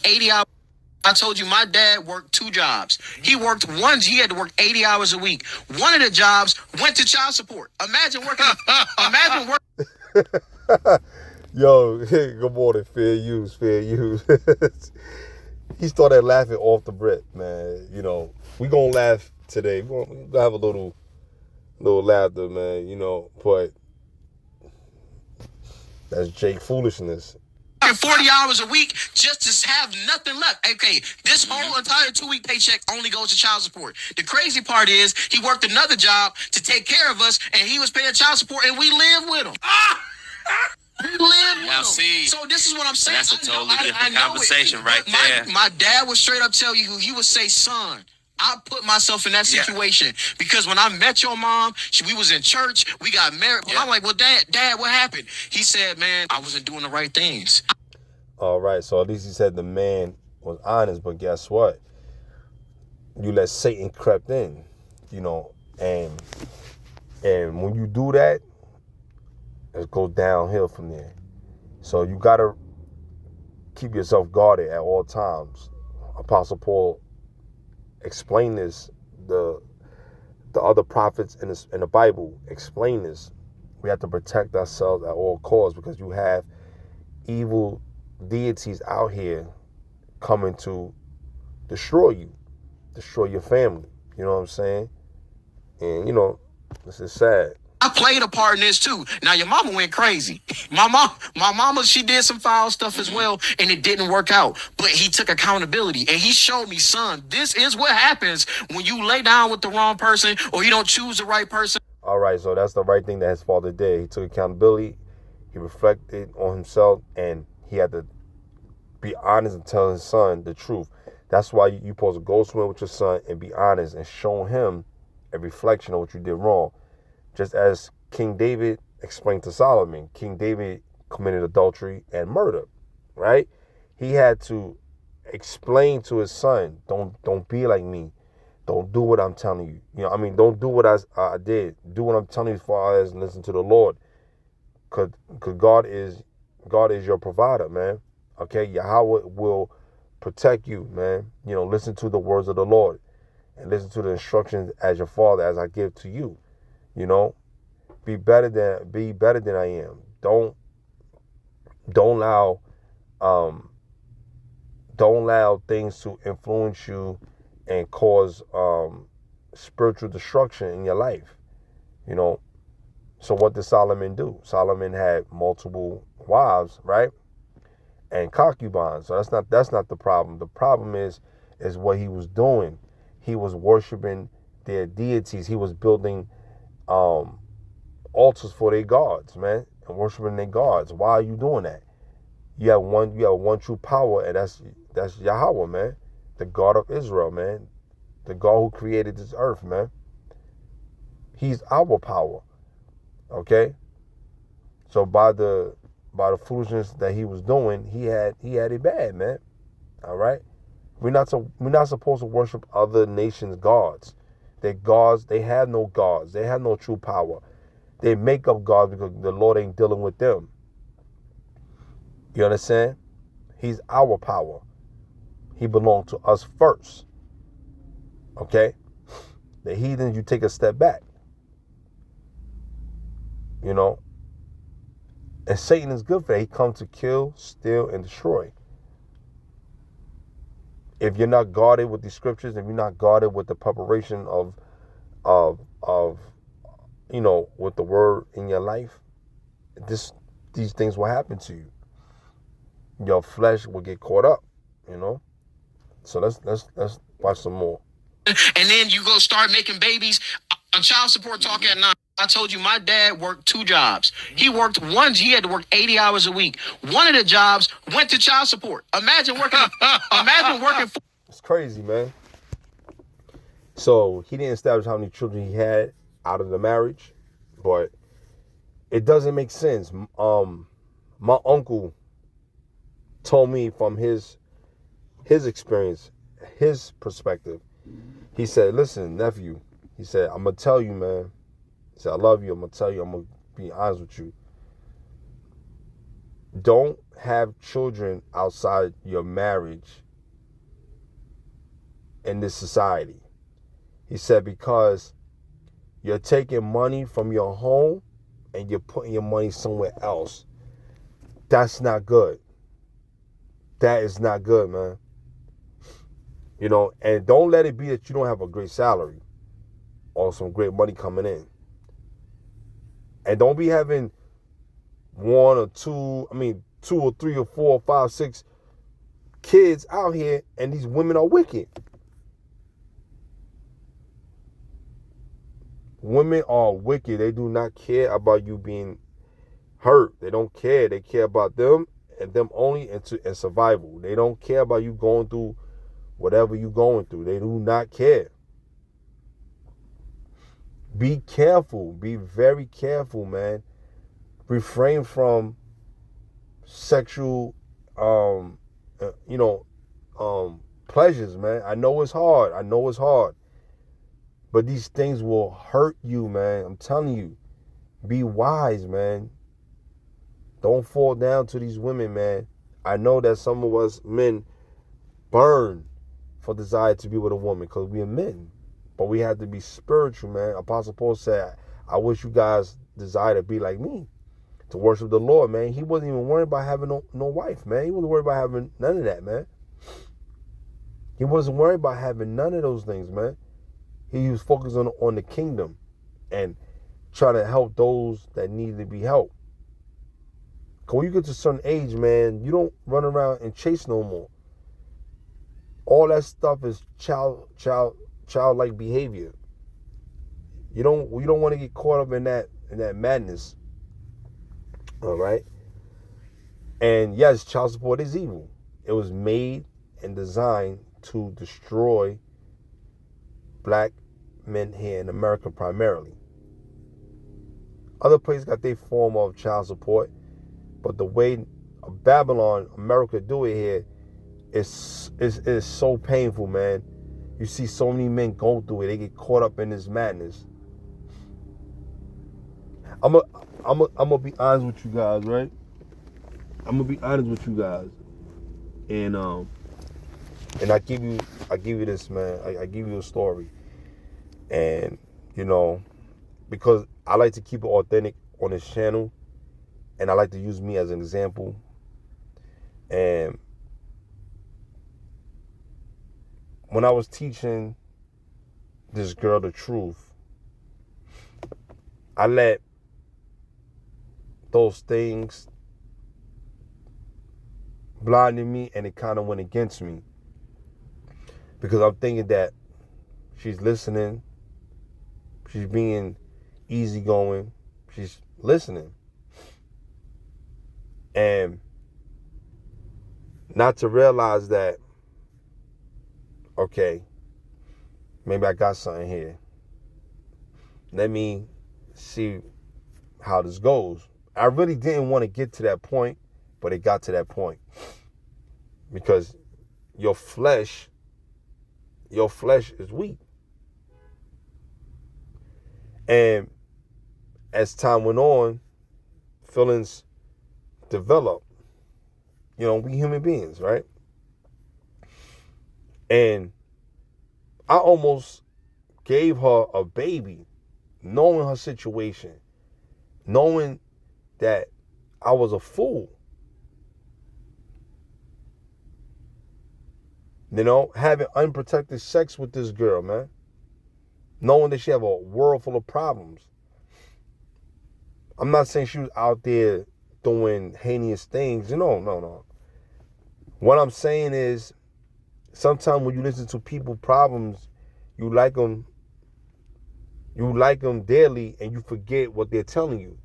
80 hours. I told you my dad worked 2 jobs. He worked one. He had to work 80 hours a week. One of the jobs went to child support. Imagine working. Imagine working. Yo, good morning. Fair use, fair use. He started laughing off the rip, man. You know, we gonna laugh today. We gonna have a little laughter, man. You know, but that's Jake foolishness. 40 hours a week just to have nothing left. Okay, this whole entire 2-week paycheck only goes to child support. The crazy part is he worked another job to take care of us, and he was paying child support, and we live with him. We live with him. See, so this is what I'm saying. That's a totally different conversation right there. My dad would straight up tell you, he would say, son, I put myself in that situation because when I met your mom, we was in church, we got married. Yeah. I'm like, well, dad, what happened? He said, man, I wasn't doing the right things. All right, so at least he said the man was honest, but guess what? You let Satan creep in, you know, and when you do that, it goes downhill from there. So you gotta keep yourself guarded at all times. Apostle Paul explained this. The other prophets in the Bible explain this. We have to protect ourselves at all costs because you have evil deities out here coming to destroy you, destroy your family. You know what I'm saying? And, you know, this is sad. I played a part in this too. Now your mama went crazy. My mama, she did some foul stuff as well, and it didn't work out. But he took accountability, and he showed me, son, this is what happens when you lay down with the wrong person or you don't choose the right person. All right, so that's the right thing that his father did. He took accountability. He reflected on himself, and he had to be honest and tell his son the truth. That's why you're supposed to go somewhere with your son and be honest and show him a reflection of what you did wrong. Just as King David explained to Solomon, King David committed adultery and murder, right? He had to explain to his son, don't be like me. Don't do what I'm telling you. You know, I mean, don't do what I did. Do what I'm telling you as far as listen to the Lord. Cause God is your provider, man. Okay, Yahweh will protect you, man. You know, listen to the words of the Lord and listen to the instructions as your father, as I give to you. You know, be better than I am. Don't allow things to influence you and cause spiritual destruction in your life. You know, so what did Solomon do? Solomon had multiple wives, right? And concubines. So that's not the problem. The problem is what he was doing. He was worshiping their deities. He was building altars for their gods, man, and worshiping their gods. Why are you doing that? You have one true power, and that's Yahweh, man, the God of Israel, man, the God who created this earth, man. He's our power. Okay? So by the foolishness that he was doing, he had it bad, man. All right? We're not supposed to worship other nations' gods. Their gods, they have no gods. They have no true power. They make up gods because the Lord ain't dealing with them. You understand? He's our power. He belonged to us first. Okay? The heathens, you take a step back. You know? And Satan is good for that. He comes to kill, steal, and destroy. If you're not guarded with the scriptures, if you're not guarded with the preparation of you know, with the word in your life, these things will happen to you. Your flesh will get caught up, you know. So let's watch some more. And then you go start making babies. On child support talk at 9. I told you my dad worked 2 jobs. He worked one. He had to work 80 hours a week. One of the jobs went to child support. Imagine working. It's crazy, man. So he didn't establish how many children he had out of the marriage, but it doesn't make sense. My uncle told me from his experience, his perspective. He said, "Listen, nephew," he said, "I'm gonna tell you, man. He said, I love you. I'm gonna tell you. I'm gonna be honest with you. don't have children outside your marriage in this society. He said, because you're taking money from your home and you're putting your money somewhere else. That's not good. That is not good, man. You know, and don't let it be that you don't have a great salary or some great money coming in. And don't be having two or three or four or five, six kids out here and these women are wicked. Women are wicked. They do not care about you being hurt. They don't care. They care about them and them only and survival. They don't care about you going through whatever you're going through. They do not care. Be careful. Be very careful, man. Refrain from sexual, pleasures, man. I know it's hard. But these things will hurt you, man. I'm telling you. Be wise, man. Don't fall down to these women, man. I know that some of us men burn for desire to be with a woman because we are men. But we have to be spiritual, man. Apostle Paul said, I wish you guys desire to be like me, to worship the Lord, man. He wasn't even worried about having no wife, man. He wasn't worried about having none of that, man. He wasn't worried about having none of those things, man. He was focused on the kingdom and trying to help those that need to be helped. Because when you get to a certain age, man, you don't run around and chase no more. All that stuff is childlike behavior. You don't want to get caught up in that madness. All right? And yes, child support is evil. It was made and designed to destroy black men here in America primarily. Other places got their form of child support, but the way Babylon, America do it here is so painful, man. You see so many men go through it. They get caught up in this madness. I'm gonna be honest with you guys, right? I'm gonna be honest with you guys, and I give you this, man. I give you a story. And, because I like to keep it authentic on this channel, and I like to use me as an example. And when I was teaching this girl the truth, I let those things blinded me, and it kind of went against me. Because I'm thinking that she's listening. She's being easygoing. She's listening. And not to realize that, okay, maybe I got something here. Let me see how this goes. I really didn't want to get to that point, but it got to that point. Because your flesh is weak. And as time went on, feelings develop. We human beings, right? And I almost gave her a baby, knowing her situation, knowing that I was a fool. Having unprotected sex with this girl, man. Knowing that she have a world full of problems. I'm not saying she was out there doing heinous things. No. What I'm saying is, sometimes when you listen to people's problems, you like them daily, and you forget what they're telling you.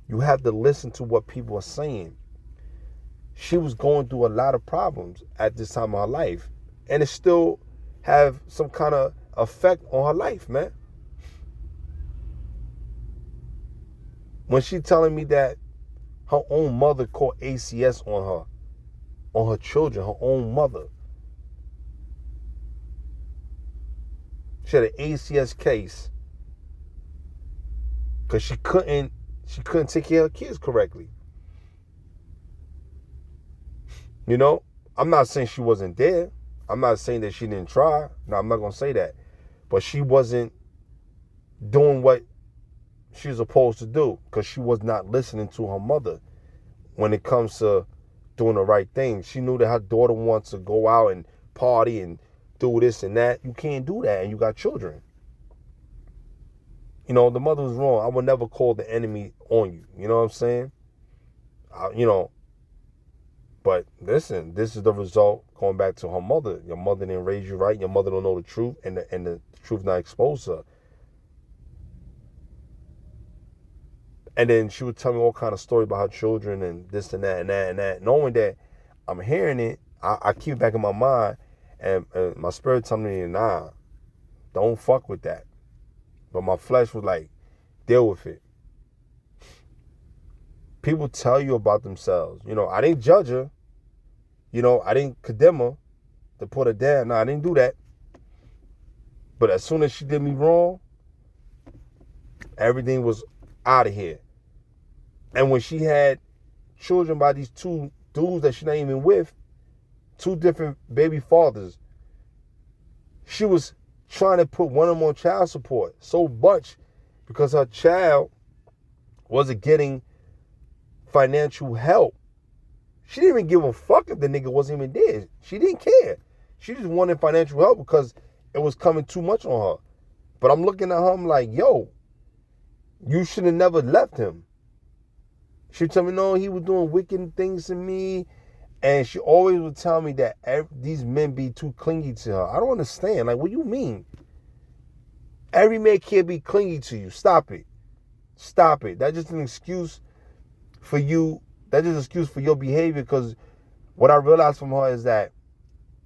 You have to listen to what people are saying. She was going through a lot of problems at this time of her life, and it still have some kind of effect on her life, man. When she telling me that her own mother called ACS on her children, her own mother. She had an ACS case because she couldn't take care of her kids correctly. You know, I'm not saying she wasn't there. I'm not saying that she didn't try. No, I'm not going to say that. But she wasn't doing what she was supposed to do because she was not listening to her mother when it comes to doing the right thing. She knew that her daughter wants to go out and party and do this and that. You can't do that, and you got children. You know, the mother was wrong. I would never call the enemy on you. You know what I'm saying? You know, but listen, this is the result. Going back to her mother. Your mother didn't raise you right. Your mother don't know the truth, and the truth not exposed to her. And then she would tell me all kind of story about her children and this and that and that and that. Knowing that I'm hearing it, I keep it back in my mind, and my spirit telling me, nah, don't fuck with that. But my flesh was like, deal with it. People tell you about themselves. You know, I didn't judge her. You know, I didn't condemn her to put her down. No, I didn't do that. But as soon as she did me wrong, everything was out of here. And when she had children by these two dudes that she's not even with, two different baby fathers, she was trying to put one of them on child support so much because her child wasn't getting financial help. She didn't even give a fuck if the nigga wasn't even there. She didn't care. She just wanted financial help because it was coming too much on her. But I'm looking at her, I'm like, yo, you should have never left him. She would tell me, no, he was doing wicked things to me. And she always would tell me that these men be too clingy to her. I don't understand. Like, what do you mean? Every man can't be clingy to you. Stop it. Stop it. That's just an excuse for you. That's just an excuse for your behavior, because what I realized from her is that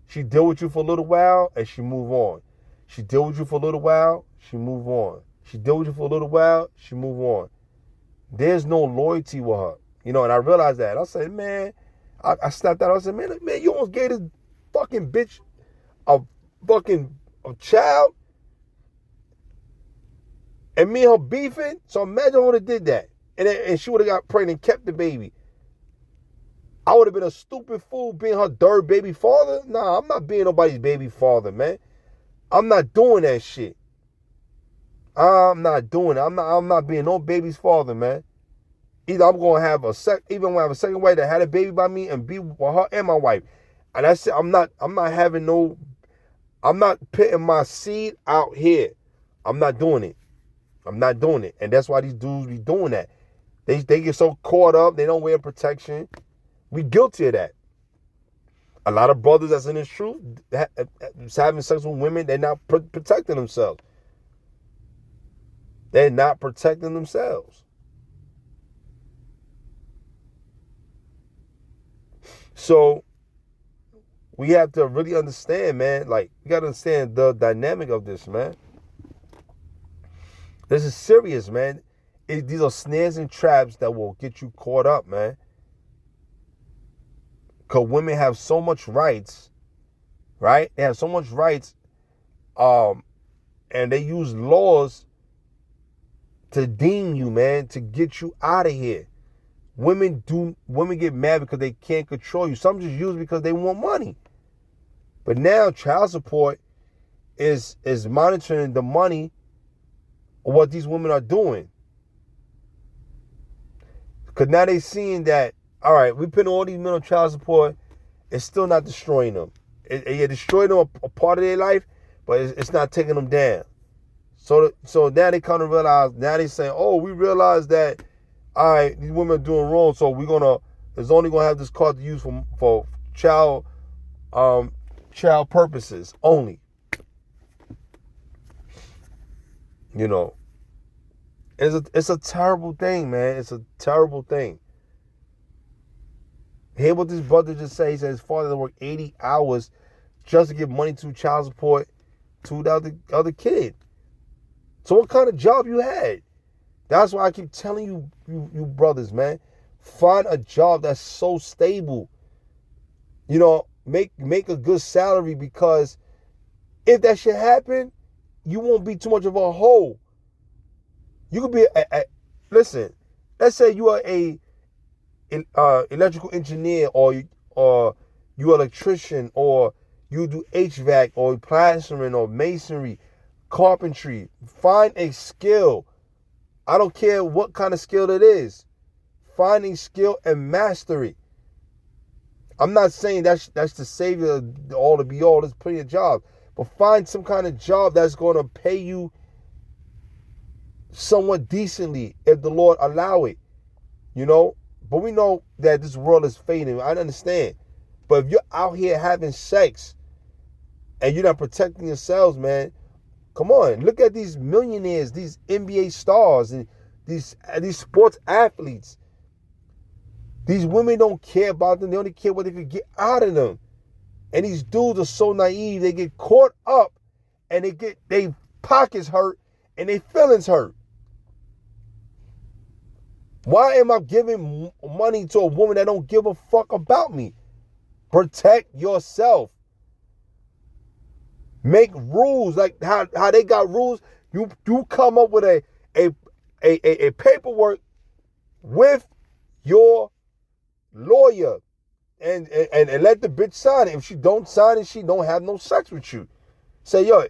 she deal with you for a little while and she move on. She deal with you for a little while, she move on. She deal with you for a little while, she move on. There's no loyalty with her. You know, and I realized that. I said, man, I snapped out. I said, man, you almost gave this fucking bitch a child. And me and her beefing. So imagine I would have did that. And she would have got pregnant and kept the baby. I would have been a stupid fool being her third baby father. Nah, I'm not being nobody's baby father, man. I'm not doing that shit. I'm not doing it. I'm not being no baby's father, man. Either I'm gonna have even when I have a second wife that had a baby by me and be with her and my wife. And I said I'm not putting my seed out here. I'm not doing it. I'm not doing it. And that's why these dudes be doing that. They get so caught up, they don't wear protection. We guilty of that. A lot of brothers that's in this truth, having sex with women, they're not protecting themselves. They're not protecting themselves. So we have to really understand, man. Like, you got to understand the dynamic of this, man. This is serious, man. These are snares and traps that will get you caught up, man. Because women have so much rights, right? They have so much rights, and they use laws to deem you, man, to get you out of here. Women get mad because they can't control you. Some just use it because they want money. But now child support is monitoring the money of what these women are doing. Because now they seeing that, all right, we put all these men on child support, it's still not destroying them. It destroyed them a part of their life, but it's not taking them down. So now they kind of realize, now they say, oh, we realize that, all right, these women are doing wrong, so it's only gonna have this card to use for child purposes only. You know, it's a terrible thing, man. It's a terrible thing. Hear what this brother just said. He said his father worked 80 hours just to give money to child support to the other kid. So what kind of job you had? That's why I keep telling you brothers, man, find a job that's so stable. You know, make a good salary, because if that shit happen, you won't be too much of a hoe. You could be listen, let's say you are a electrical engineer or you electrician, or you do HVAC or plastering or masonry, carpentry. Find a skill. I don't care what kind of skill it is. Find a skill and master it. I'm not saying that's the savior of all to be all. There's plenty of jobs. But find some kind of job that's going to pay you somewhat decently if the Lord allow it. You know? But we know that this world is fading. I understand. But if you're out here having sex and you're not protecting yourselves, man, come on. Look at these millionaires, these NBA stars, and these sports athletes. These women don't care about them. They only care what they can get out of them. And these dudes are so naive. They get caught up and they get their pockets hurt and their feelings hurt. Why am I giving money to a woman that don't give a fuck about me? Protect yourself. Make rules like how they got rules. You come up with a paperwork with your lawyer and let the bitch sign it. If she don't sign it, she don't have no sex with you. Say, yo,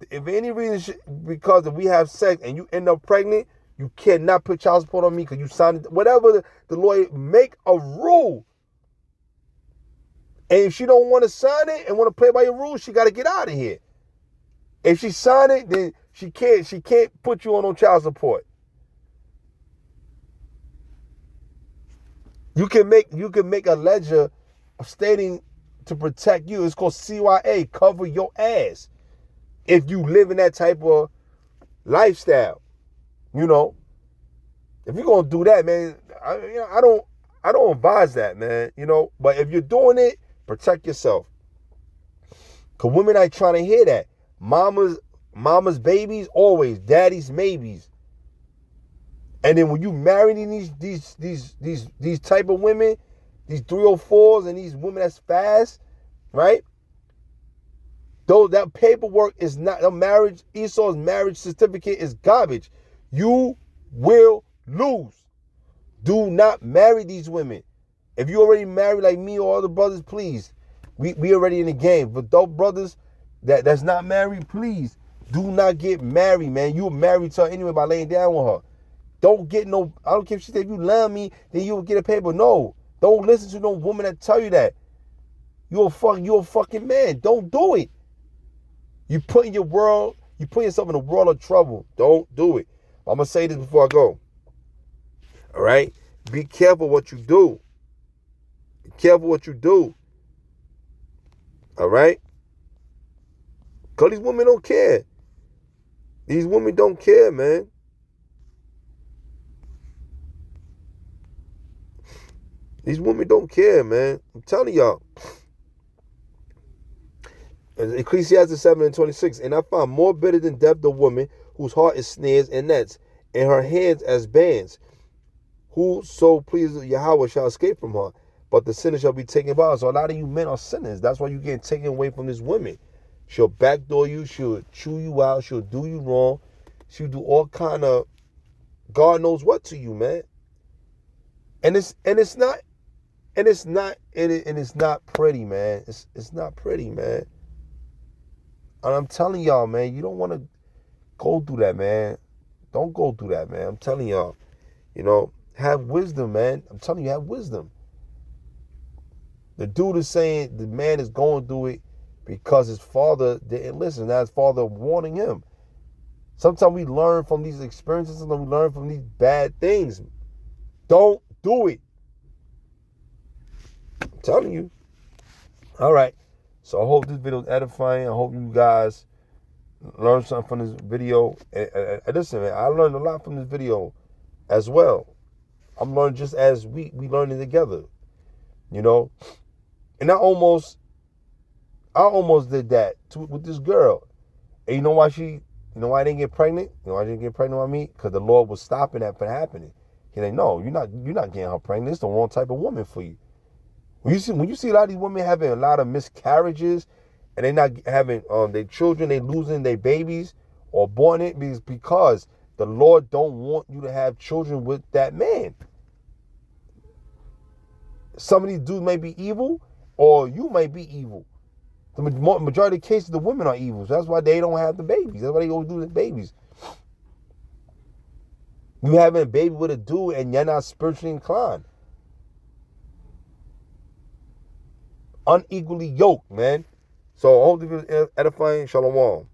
if any reason because if we have sex and you end up pregnant, you cannot put child support on me because you signed it. Whatever the lawyer, make a rule. And if she don't want to sign it and want to play by your rules, she got to get out of here. If she sign it, then she can't put you on no child support. You can make a ledger stating to protect you. It's called CYA, cover your ass. If you live in that type of lifestyle, you know. If you're gonna do that, man, I don't advise that, man. You know, but if you're doing it, protect yourself. Cause women ain't trying to hear that. Mama's babies, always daddy's maybes. And then when you marry these type of women, these 304s and these women that's fast, right? Though that paperwork is not a marriage, Esau's marriage certificate is garbage. You will lose. Do not marry these women. If you already married like me or other brothers, please. We already in the game. But those brothers that's not married, please do not get married, man. You're married to her anyway by laying down with her. Don't get no, I don't care if she said, if you love me, then you'll get a paper. No. Don't listen to no woman that tell you that. You're a fucking man. Don't do it. You put yourself in a world of trouble. Don't do it. I'm going to say this before I go. All right? Be careful what you do. Be careful what you do. All right? Because these women don't care. These women don't care, man. These women don't care, man. I'm telling y'all. Ecclesiastes 7:26. And I found more bitter than death the woman whose heart is snares and nets, and her hands as bands. Whoso pleases Yahweh shall escape from her, but the sinner shall be taken by her. So a lot of you men are sinners. That's why you getting taken away from this woman. She'll backdoor you. She'll chew you out. She'll do you wrong. She'll do all kind of God knows what to you, man. And it's not pretty, man. It's not pretty, man. And I'm telling y'all, man, you don't want to go through that, man. Don't go through that, man. I'm telling y'all, you know, have wisdom, man. I'm telling you, have wisdom. The dude is saying the man is going through it because his father didn't listen. Now his father warning him. Sometimes we learn from these experiences, and we learn from these bad things. Don't do it. I'm telling you. All right. So I hope this video is edifying. I hope you guys learned something from this video. And listen, man, I learned a lot from this video as well. I'm learning just as we learning together. You know? And I almost did that with this girl. And you know why I didn't get pregnant? You know why I didn't get pregnant with me? Because the Lord was stopping that from happening. He like, no, you're not getting her pregnant. It's the wrong type of woman for you. When you see a lot of these women having a lot of miscarriages and they're not having their children, they losing their babies or aborting it because the Lord don't want you to have children with that man. Some of these dudes may be evil or you might be evil. The majority of the cases, the women are evil. So that's why they don't have the babies. That's why they always do the babies. You having a baby with a dude and you're not spiritually inclined. Unequally yoked, man. So I hope this is edifying. Shalom.